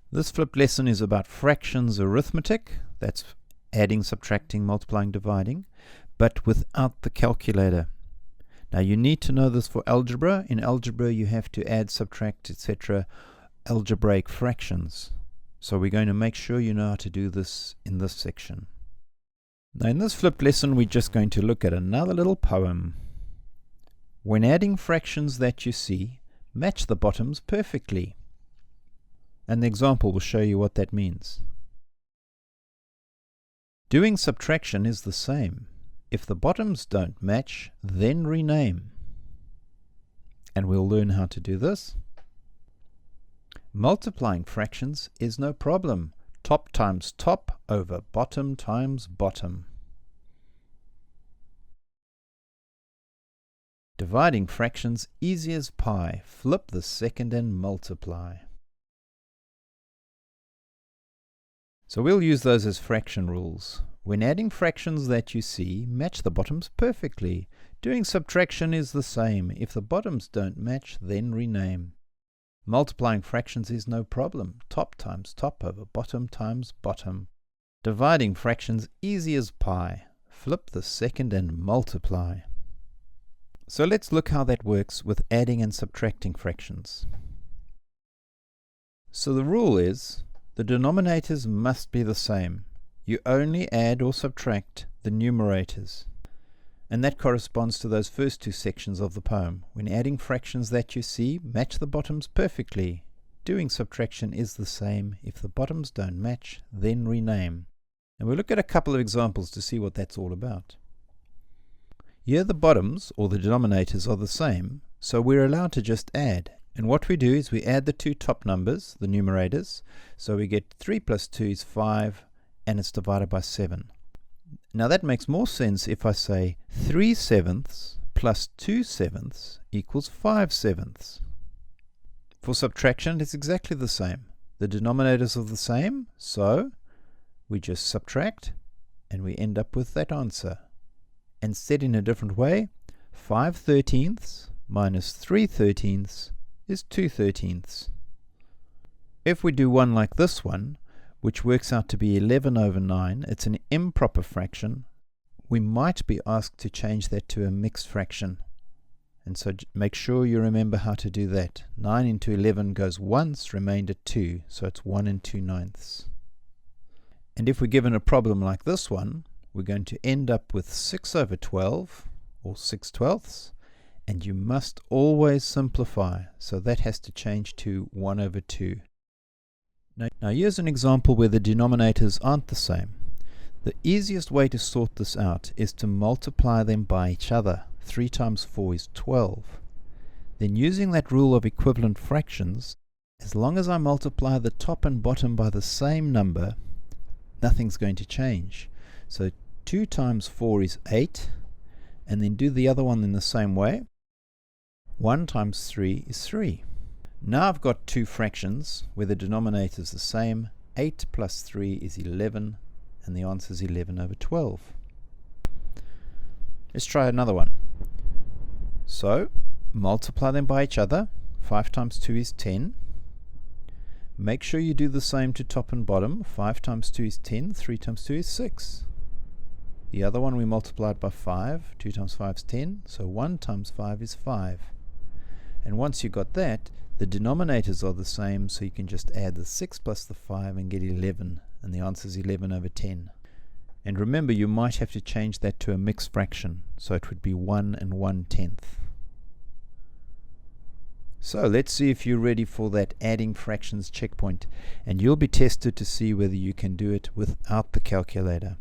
This flipped lesson is about fractions arithmetic, that's adding, subtracting, multiplying, dividing, but without the calculator. Now you need to know this for algebra. In algebra you have to add, subtract, etc. algebraic fractions. So we're going to make sure you know how to do this in this section. Now in this flipped lesson we're just going to look at another little poem. When adding fractions that you see, match the bottoms perfectly. And the example will show you what that means. Doing subtraction is the same. If the bottoms don't match, then rename. And we'll learn how to do this. Multiplying fractions is no problem. Top times top over bottom times bottom. Dividing fractions easy as pie. Flip the second and multiply. So we'll use those as fraction rules. When adding fractions that you see, match the bottoms perfectly. Doing subtraction is the same. If the bottoms don't match, then rename. Multiplying fractions is no problem. Top times top over bottom times bottom. Dividing fractions easy as pie. Flip the second and multiply. So let's look how that works with adding and subtracting fractions. So the rule is, the denominators must be the same. You only add or subtract the numerators. And that corresponds to those first two sections of the poem. When adding fractions that you see, match the bottoms perfectly. Doing subtraction is the same. If the bottoms don't match, then rename. And we'll look at a couple of examples to see what that's all about. Here the bottoms, or the denominators, are the same, so we're allowed to just add. And what we do is we add the two top numbers, the numerators, so we get 3 plus 2 is 5, and it's divided by 7. Now that makes more sense if I say 3/7 plus 2/7 equals 5/7. For subtraction it's exactly the same. The denominators are the same, so we just subtract, and we end up with that answer. And said in a different way, 5/13 minus 3/13 is 2/13. If we do one like this one, which works out to be 11 over 9, it's an improper fraction. We might be asked to change that to a mixed fraction. And so make sure you remember how to do that. 9 into 11 goes once, remainder 2, so it's 1 and 2/9. And if we're given a problem like this one, we're going to end up with 6 over 12, or 6/12. And you must always simplify, so that has to change to 1 over 2. Now here's an example where the denominators aren't the same. The easiest way to sort this out is to multiply them by each other. 3 times 4 is 12. Then using that rule of equivalent fractions, as long as I multiply the top and bottom by the same number, nothing's going to change. So 2 times 4 is 8, and then do the other one in the same way. 1 times 3 is 3. Now I've got two fractions where the denominator is the same. 8 plus 3 is 11, and the answer is 11 over 12. Let's try another one. So multiply them by each other. 5 times 2 is 10. Make sure you do the same to top and bottom. 5 times 2 is 10. 3 times 2 is 6. The other one we multiplied by 5. 2 times 5 is 10. So 1 times 5 is 5. And once you got that, the denominators are the same, so you can just add the 6 plus the 5 and get 11, and the answer is 11 over 10. And remember, you might have to change that to a mixed fraction, so it would be 1 and 1/10. So let's see if you're ready for that adding fractions checkpoint, and you'll be tested to see whether you can do it without the calculator.